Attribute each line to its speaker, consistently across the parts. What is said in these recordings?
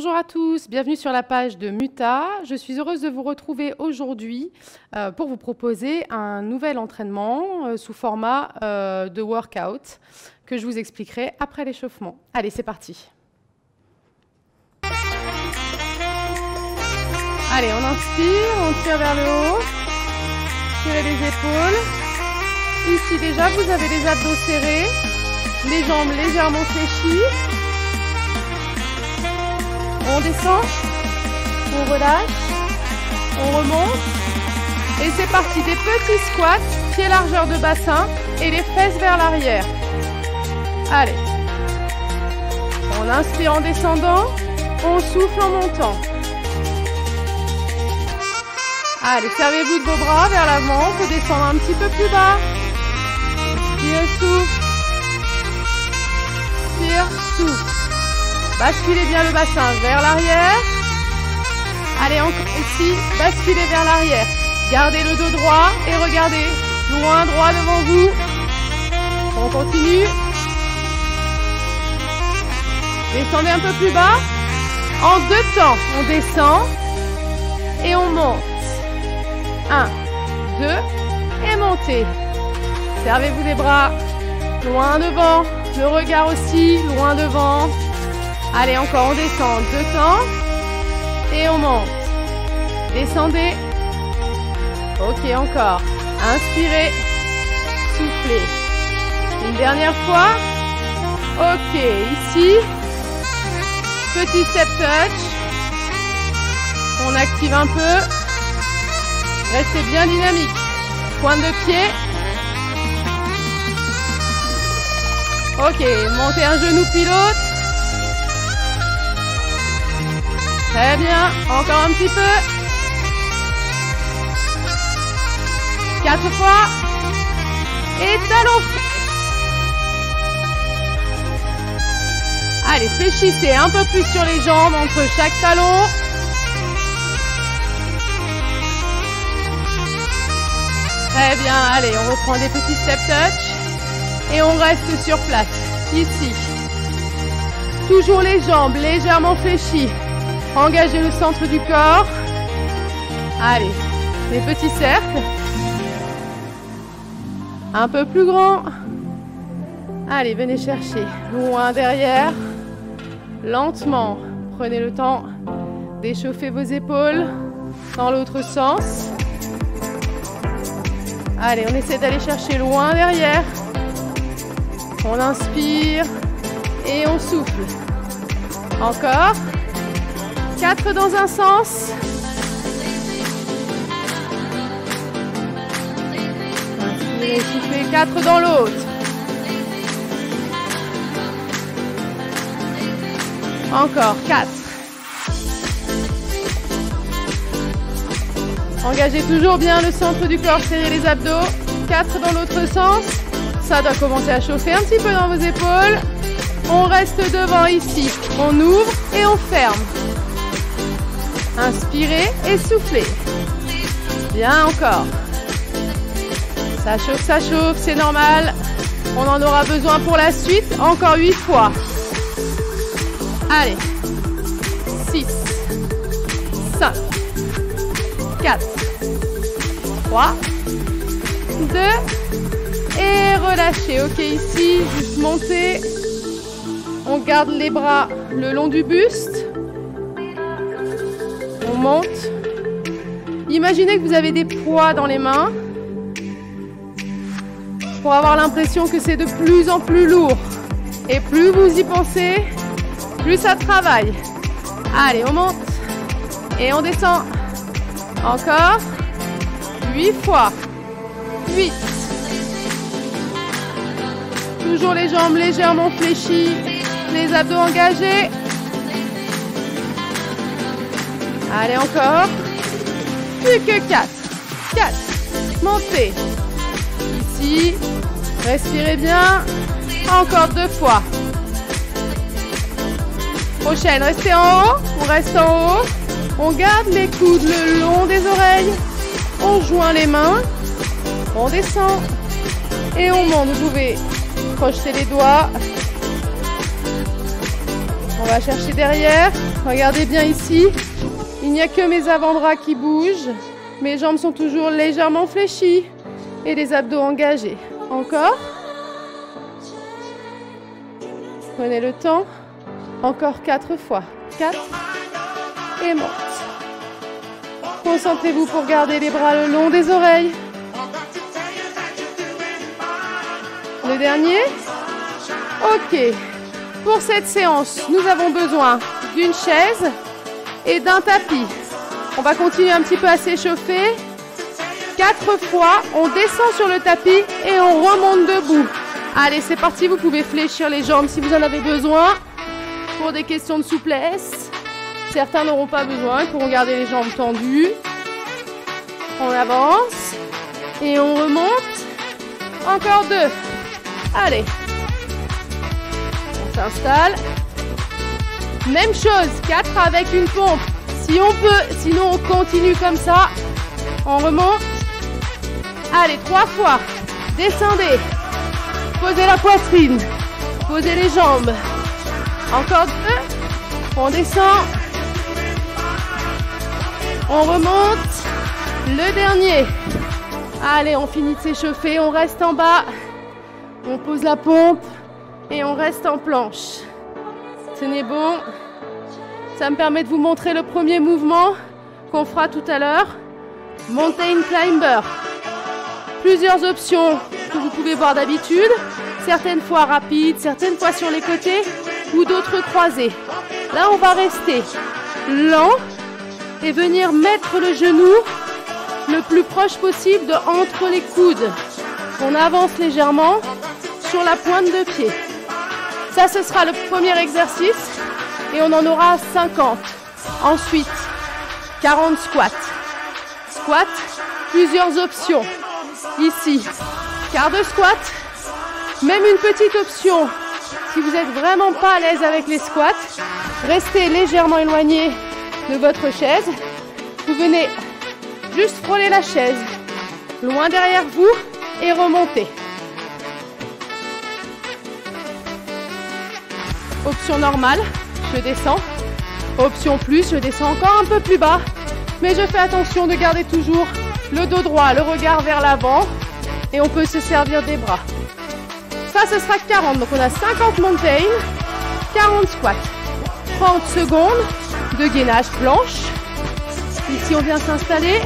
Speaker 1: Bonjour à tous, bienvenue sur la page de Muta. Je suis heureuse de vous retrouver aujourd'hui pour vous proposer un nouvel entraînement sous format de workout que je vous expliquerai après l'échauffement. Allez, c'est parti. Allez, on inspire, on tire vers le haut, tirez les épaules. Ici déjà, vous avez les abdos serrés, les jambes légèrement fléchies. On descend, on relâche, on remonte. Et c'est parti, des petits squats, pieds largeur de bassin et les fesses vers l'arrière. Allez. On inspire en descendant, on souffle en montant. Allez, servez-vous de vos bras vers l'avant, on peut descendre un petit peu plus bas. Inspire, souffle. Inspire, souffle. Basculez bien le bassin vers l'arrière. Allez, encore ici, basculez vers l'arrière. Gardez le dos droit et regardez loin droit devant vous. On continue. Descendez un peu plus bas. En deux temps, on descend et on monte. 1, 2 et montez. Servez-vous des bras loin devant. Le regard aussi loin devant. Allez, encore, on descend, deux temps, et on monte. Descendez. Ok, encore. Inspirez, soufflez. Une dernière fois. Ok, ici, petit step touch. On active un peu. Restez bien dynamique. Pointe de pied. Ok, montez un genou puis l'autre. Très bien, encore un petit peu. 4 fois. Et talon. Allez, fléchissez un peu plus sur les jambes entre chaque talon. Très bien, allez, on reprend des petits step touch. Et on reste sur place, ici. Toujours les jambes légèrement fléchies. Engagez le centre du corps. Allez, les petits cercles. Un peu plus grand. Allez, venez chercher. Loin derrière. Lentement. Prenez le temps d'échauffer vos épaules dans l'autre sens. Allez, on essaie d'aller chercher loin derrière. On inspire et on souffle. Encore. 4 dans un sens. Inspirez, soufflez, 4 dans l'autre. Encore, 4. Engagez toujours bien le centre du corps, serrez les abdos. 4 dans l'autre sens. Ça doit commencer à chauffer un petit peu dans vos épaules. On reste devant ici. On ouvre et on ferme. Inspirez et soufflez. Bien encore. Ça chauffe, c'est normal. On en aura besoin pour la suite. Encore 8 fois. Allez. 6, 5, 4, 3, 2 et relâchez. Ok, ici, juste montez. On garde les bras le long du buste. On monte. Imaginez que vous avez des poids dans les mains pour avoir l'impression que c'est de plus en plus lourd. Et plus vous y pensez, plus ça travaille. Allez, on monte et on descend. Encore 8 fois. 8. Toujours les jambes légèrement fléchies, les abdos engagés. Allez, encore. Plus que 4. 4. Montez. Ici. Respirez bien. Encore 2 fois. Prochaine, restez en haut. On reste en haut. On garde les coudes le long des oreilles. On joint les mains. On descend. Et on monte. Vous pouvez projeter les doigts. On va chercher derrière. Regardez bien ici, il n'y a que mes avant-bras qui bougent. Mes jambes sont toujours légèrement fléchies et les abdos engagés. Encore. Prenez le temps. Encore 4 fois. 4 et monte. Concentrez-vous pour garder les bras le long des oreilles. Le dernier. Ok. Pour cette séance, nous avons besoin d'une chaise et d'un tapis. On va continuer un petit peu à s'échauffer. 4 fois, on descend sur le tapis et on remonte debout. Allez, c'est parti. Vous pouvez fléchir les jambes si vous en avez besoin pour des questions de souplesse. Certains n'auront pas besoin, ils pourront garder les jambes tendues. On avance et on remonte. Encore 2. Allez. On s'installe. Même chose, 4 avec une pompe. Si on peut, sinon on continue comme ça. On remonte. Allez, 3 fois. Descendez. Posez la poitrine. Posez les jambes. Encore 2. On descend. On remonte. Le dernier. Allez, on finit de s'échauffer. On reste en bas. On pose la pompe. Et on reste en planche. Tenez bon. Ça me permet de vous montrer le premier mouvement qu'on fera tout à l'heure. Mountain Climber. Plusieurs options que vous pouvez voir d'habitude. Certaines fois rapides, certaines fois sur les côtés ou d'autres croisées. Là, on va rester lent et venir mettre le genou le plus proche possible de entre les coudes. On avance légèrement sur la pointe de pied. Ça, ce sera le premier exercice et on en aura 50. Ensuite, 40 squats. Squat, plusieurs options. Ici, quart de squat. Même une petite option, si vous n'êtes vraiment pas à l'aise avec les squats, restez légèrement éloigné de votre chaise. Vous venez juste frôler la chaise, loin derrière vous et remontez. Option normale, je descends. Option plus, je descends encore un peu plus bas. Mais je fais attention de garder toujours le dos droit, le regard vers l'avant. Et on peut se servir des bras. Ça, ce sera 40. Donc on a 50 mountain, 40 squats. 30 secondes de gainage planche. Ici, on vient s'installer.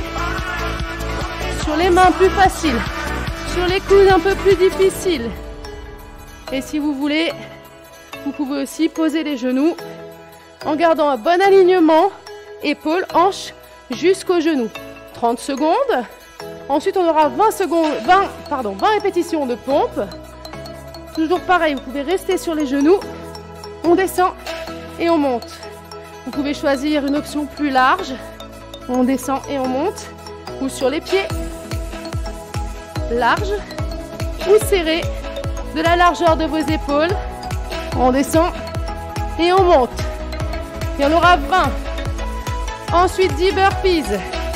Speaker 1: Sur les mains, plus facile. Sur les coudes, un peu plus difficile. Et si vous voulez, vous pouvez aussi poser les genoux en gardant un bon alignement, épaules, hanches, jusqu'aux genoux. 30 secondes. Ensuite, on aura 20 répétitions de pompe. Toujours pareil, vous pouvez rester sur les genoux. On descend et on monte. Vous pouvez choisir une option plus large. On descend et on monte. Ou sur les pieds. Large ou serré. De la largeur de vos épaules. On descend et on monte. Il y en aura 20. Ensuite, 10 burpees.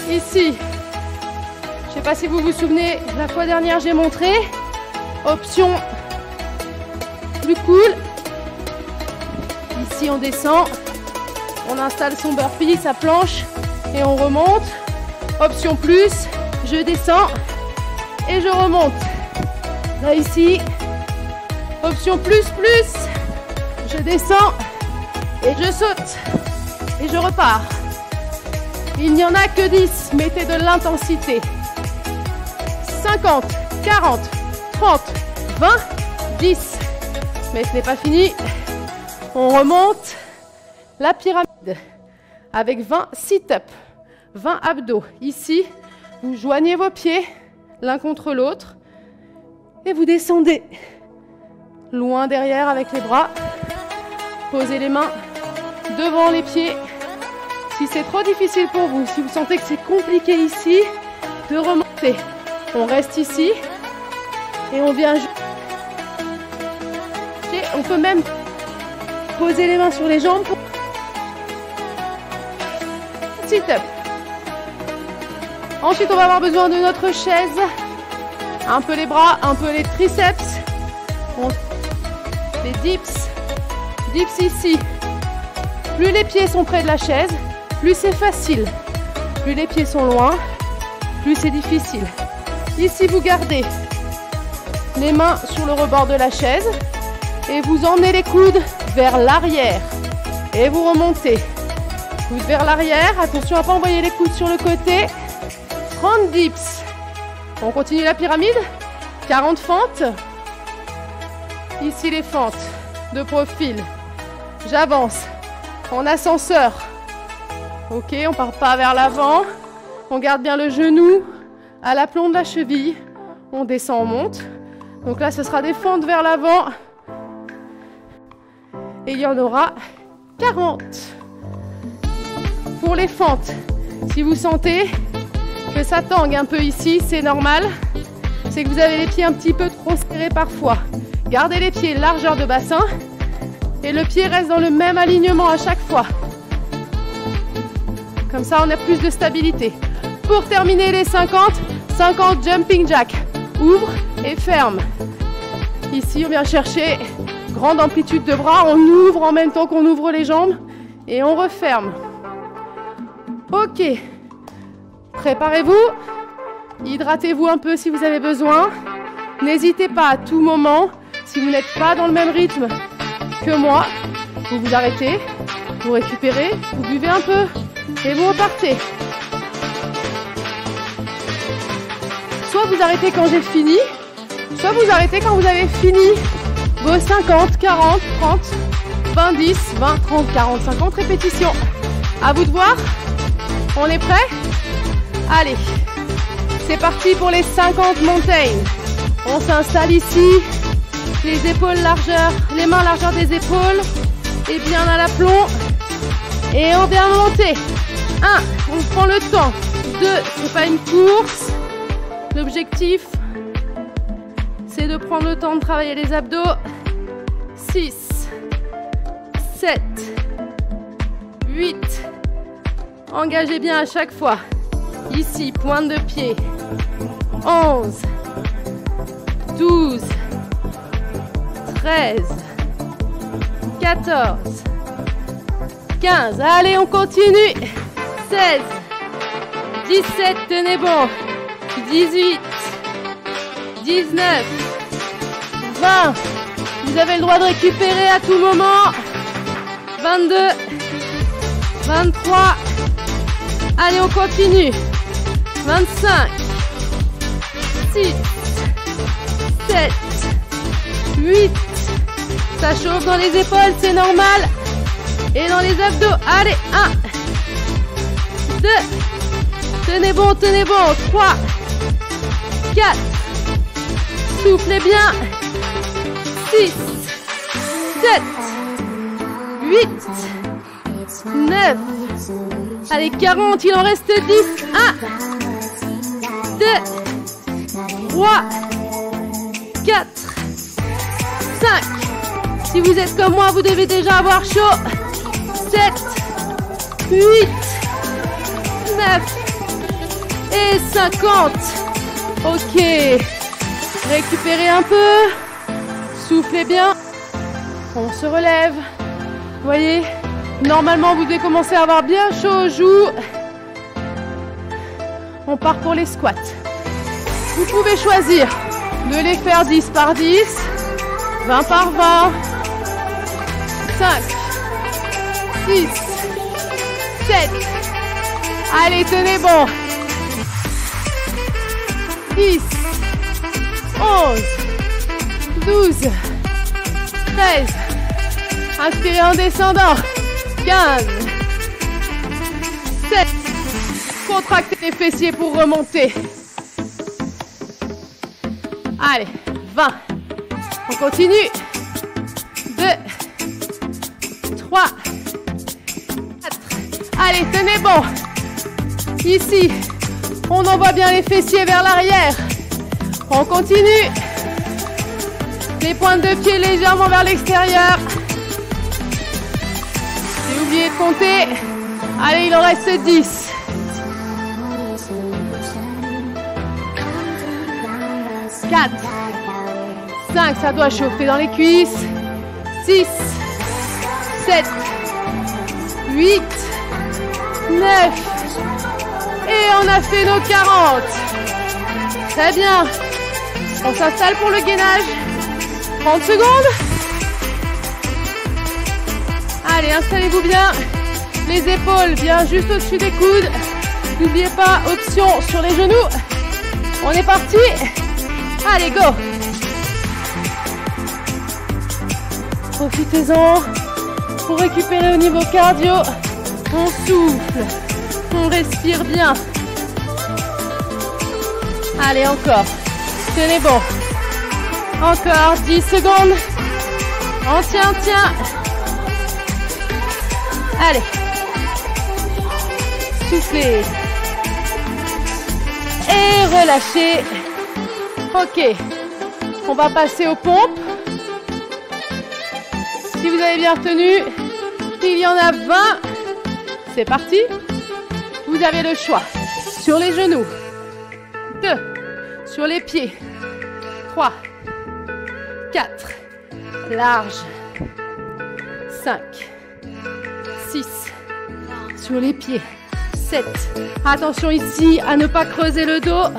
Speaker 1: Ici. Je ne sais pas si vous vous souvenez, la fois dernière, j'ai montré. Option plus cool. Ici, on descend. On installe son burpee, sa planche. Et on remonte. Option plus. Je descends. Et je remonte. Là, ici. Option plus. Je descends. Et je saute. Et je repars. Il n'y en a que 10. Mettez de l'intensité. 50, 40, 30, 20, 10. Mais ce n'est pas fini. On remonte la pyramide avec 20 sit-up, 20 abdos. Ici, vous joignez vos pieds l'un contre l'autre et vous descendez loin derrière avec les bras. Posez les mains devant les pieds. Si c'est trop difficile pour vous, si vous sentez que c'est compliqué ici, de remonter. On reste ici et on vient. On peut même poser les mains sur les jambes pour sit-up. Ensuite, on va avoir besoin de notre chaise. Un peu les bras, un peu les triceps. Les dips. Dips ici. Plus les pieds sont près de la chaise, plus c'est facile. Plus les pieds sont loin, plus c'est difficile. Ici, vous gardez les mains sur le rebord de la chaise et vous emmenez les coudes vers l'arrière. Et vous remontez. Coudes vers l'arrière. Attention à ne pas envoyer les coudes sur le côté. 30 dips. On continue la pyramide. 40 fentes. Ici, les fentes de profil. J'avance en ascenseur. Ok, on ne part pas vers l'avant. On garde bien le genou à l'aplomb de la cheville. On descend, on monte. Donc là, ce sera des fentes vers l'avant. Et il y en aura 40. Pour les fentes, si vous sentez que ça tangue un peu ici, c'est normal. C'est que vous avez les pieds un petit peu trop serrés parfois. Gardez les pieds largeur de bassin. Et le pied reste dans le même alignement à chaque fois. Comme ça, on a plus de stabilité. Pour terminer les 50 jumping jack. Ouvre et ferme. Ici, on vient chercher grande amplitude de bras. On ouvre en même temps qu'on ouvre les jambes. Et on referme. Ok. Préparez-vous. Hydratez-vous un peu si vous avez besoin. N'hésitez pas à tout moment, si vous n'êtes pas dans le même rythme que moi, vous vous arrêtez, vous récupérez, vous buvez un peu et vous repartez. Soit vous arrêtez quand j'ai fini, soit vous arrêtez quand vous avez fini vos 50, 40, 30, 20, 10, 20, 30, 40, 50 répétitions. À vous de voir. On est prêt? Allez, c'est parti pour les 50 mountains. On s'installe ici, les épaules largeur, les mains largeur des épaules, et bien à l'aplomb. Et on vient monter. 1, on prend le temps. 2, c'est pas une course. L'objectif, c'est de prendre le temps de travailler les abdos. 6, 7, 8. Engagez bien à chaque fois. Ici, pointe de pied. 11, 12, 13, 14, 15. Allez, on continue. 16, 17, tenez bon. 18, 19, 20. Vous avez le droit de récupérer à tout moment. 22, 23. Allez, on continue. 25, 6, 7, 8. Ça chauffe dans les épaules, c'est normal. Et dans les abdos. Allez, 1, 2. Tenez bon, tenez bon. 3, 4. Soufflez bien. 6, 7, 8, 9. Allez, 40, il en reste 10. 1, 2, 3, 4, 5. Si vous êtes comme moi, vous devez déjà avoir chaud. 7, 8, 9 et 50. Ok. Récupérez un peu. Soufflez bien. On se relève. Vous voyez, normalement, vous devez commencer à avoir bien chaud aux joues. On part pour les squats. Vous pouvez choisir de les faire 10 par 10, 20 par 20, 5, 6, 7. Allez, tenez bon. 10, 11, 12, 13. Inspirez en descendant. 15, 7. Contractez les fessiers pour remonter. Allez, 20. On continue. 2, 3, 4. Allez, tenez bon. Ici, on envoie bien les fessiers vers l'arrière. On continue. Les pointes de pied légèrement vers l'extérieur. J'ai oublié de compter. Allez, il en reste 10. 4, 5, ça doit chauffer dans les cuisses. 6, 7, 8, 9. Et on a fait nos 40. Très bien. On s'installe pour le gainage. 30 secondes. Allez, installez-vous bien. Les épaules bien juste au-dessus des coudes. N'oubliez pas, option sur les genoux. On est parti. Allez, go. Profitez-en pour récupérer au niveau cardio. On souffle. On respire bien. Allez, encore. Tenez bon. Encore 10 secondes. On tient, tient. Allez. Soufflez. Et relâchez. Ok. On va passer aux pompes. Si vous avez bien retenu, il y en a 20. C'est parti. Vous avez le choix. Sur les genoux. 2. Sur les pieds. 3. 4. Large. 5. 6. Sur les pieds. 7. Attention ici à ne pas creuser le dos.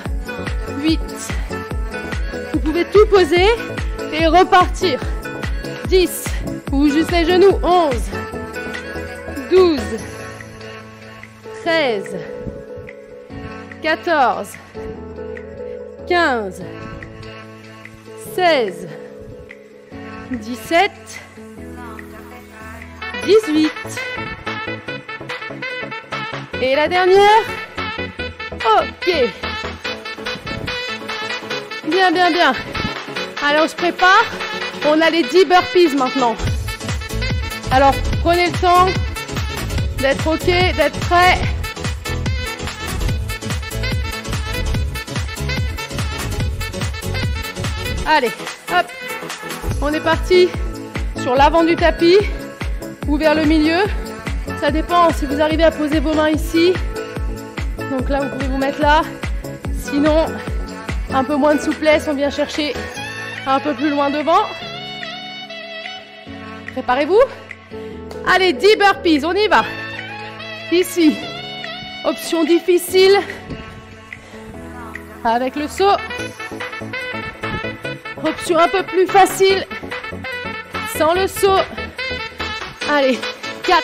Speaker 1: 8. Vous pouvez tout poser et repartir. 10. Ou juste les genoux. 11. 12. 13. 14. 15. 16. 17. 18. Et la dernière. Ok. Bien, bien, bien. Allez, on se prépare. On a les 10 burpees maintenant. Alors, prenez le temps d'être ok, d'être prêt. Allez, hop. On est parti sur l'avant du tapis ou vers le milieu. Ça dépend si vous arrivez à poser vos mains ici. Donc là, vous pouvez vous mettre là. Sinon, un peu moins de souplesse, on vient chercher un peu plus loin devant. Préparez-vous. Allez, 10 burpees, on y va. Ici, option difficile. Avec le saut. Option un peu plus facile. Sans le saut. Allez, 4.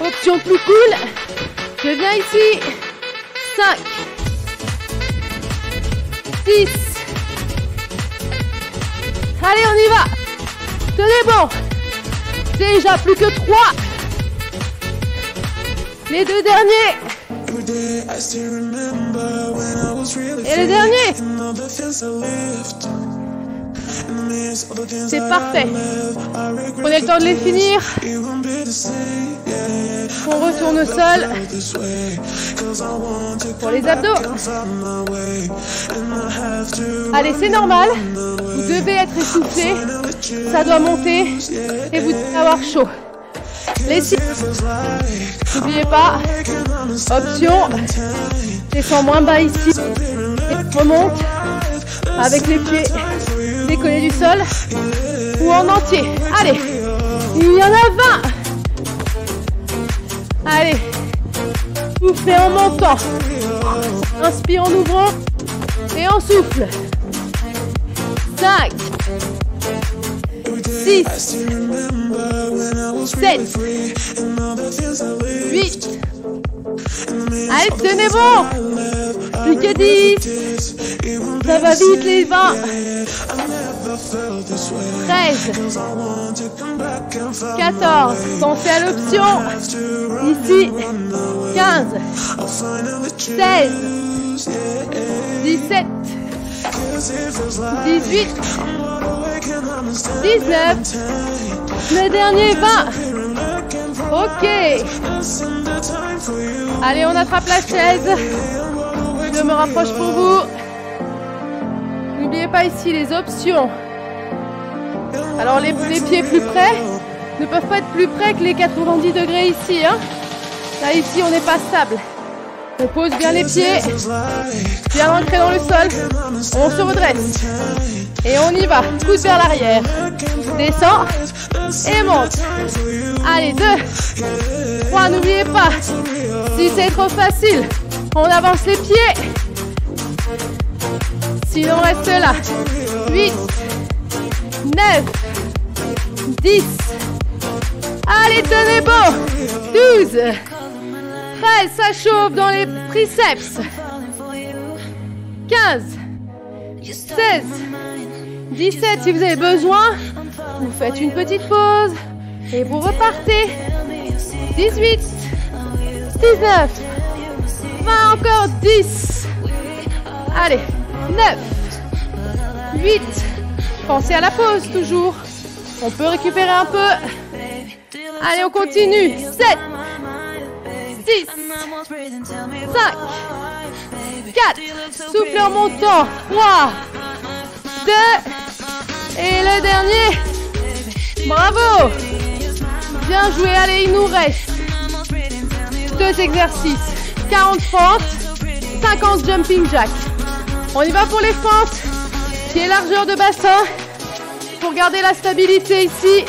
Speaker 1: Option plus cool. Je viens ici. 5. 6. Allez, on y va. Tenez bon. Déjà plus que 3. Les 2 derniers. Et le dernier. C'est parfait. Prenez le temps de les finir. On retourne au sol. Pour les abdos. Allez, c'est normal. Vous devez être essoufflé. Ça doit monter. Et vous devez avoir chaud. Les 6. N'oubliez pas. Option. Descends moins bas ici. Et remonte. Avec les pieds décollés du sol. Ou en entier. Allez. Il y en a 20. Allez. Soufflez en montant. Inspire en ouvrant. Et on souffle. 5. 6. 7. 8. Allez, tenez bon. Plus que 10. Ça va vite les 20. 13. 14. Pensez à l'option. Ici. 15. 16. 17. 18. 19. Le dernier 20. Ok. Allez, on attrape la chaise. Je me rapproche pour vous. N'oubliez pas ici les options. Alors les pieds plus près ne peuvent pas être plus près que les 90 degrés ici. Hein. Là ici on n'est pas stable. On pose bien les pieds, bien ancré dans le sol. On se redresse. Et on y va. Coude vers l'arrière. Descend et monte. Allez, 2, 3, n'oubliez pas. Si c'est trop facile, on avance les pieds. Sinon, on reste là. 8, 9, 10. Allez, tenez bon. 12. 13, ça chauffe dans les triceps. 15, 16, 17, si vous avez besoin, vous faites une petite pause et vous repartez. 18, 19, 20, encore 10. Allez, 9, 8, pensez à la pause toujours. On peut récupérer un peu. Allez, on continue. 7, 6, 5, 4, souffle en montant, 3, 2, et le dernier, bravo, bien joué, allez, il nous reste 2 exercices, 40 fentes, 50 jumping jack. On y va pour les fentes, pied largeur de bassin, pour garder la stabilité ici.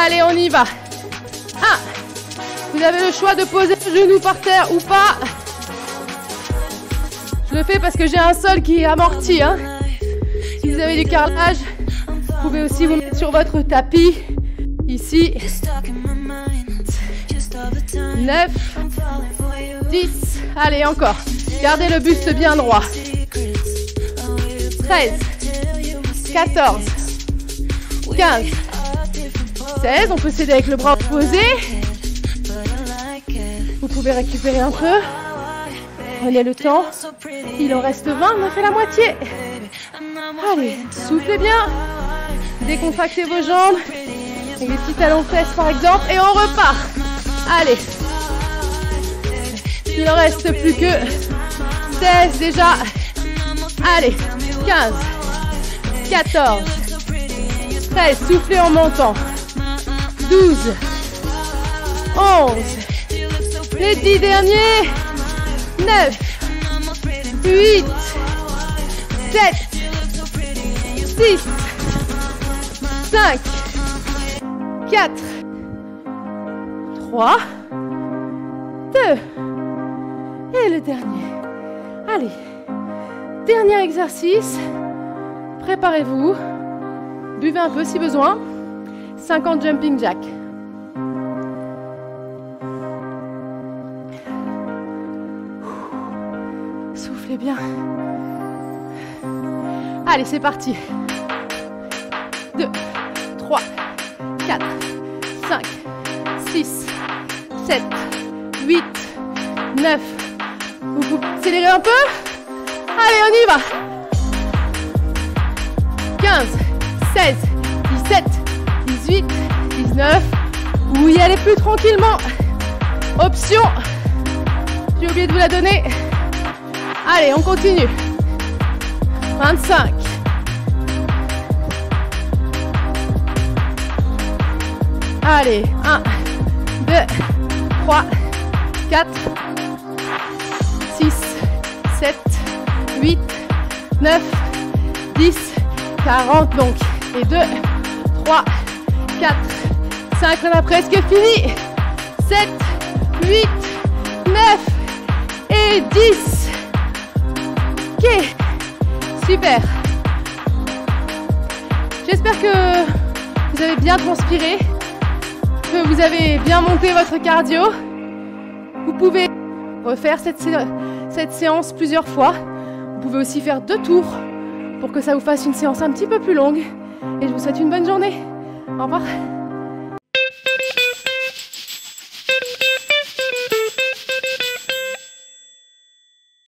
Speaker 1: Allez, on y va. 1. Vous avez le choix de poser le genou par terre ou pas. Je le fais parce que j'ai un sol qui est amorti. Hein. Si vous avez du carrelage, vous pouvez aussi vous mettre sur votre tapis. Ici. 9, 10. Allez, encore. Gardez le buste bien droit. 13, 14, 15, 16. On peut s'aider avec le bras opposé. Vous pouvez récupérer un peu. Prenez le temps. Il en reste 20, on a fait la moitié. Allez, soufflez bien. Décontractez vos jambes. Avec les petits talons fesses par exemple. Et on repart. Allez. Il en reste plus que 16 déjà. Allez. 15, 14, 13. Soufflez en montant. 12, 11. Les 10 derniers. 9, 8, 7, 6, 5, 4, 3, 2, et le dernier. Allez, dernier exercice. Préparez-vous. Buvez un peu si besoin. 50 jumping jack. Soufflez bien. Allez, c'est parti. 2, 3, 4, 5, 6, 7, 8, 9. Vous pouvez accélérer un peu. Allez, on y va. 15, 16, 17, 18, 19. Vous y allez plus tranquillement. Option. J'ai oublié de vous la donner. Allez, on continue. 25. Allez, 1, 2, 3, 4, 6, 7, 8, 9, 10, 40 donc. Et 2, 3, 4, 5, on a presque fini. 7, 8, 9 et 10. Ok, super. J'espère que vous avez bien transpiré, que vous avez bien monté votre cardio. Vous pouvez refaire cette séance plusieurs fois. Vous pouvez aussi faire 2 tours pour que ça vous fasse une séance un petit peu plus longue. Et je vous souhaite une bonne journée. Au revoir.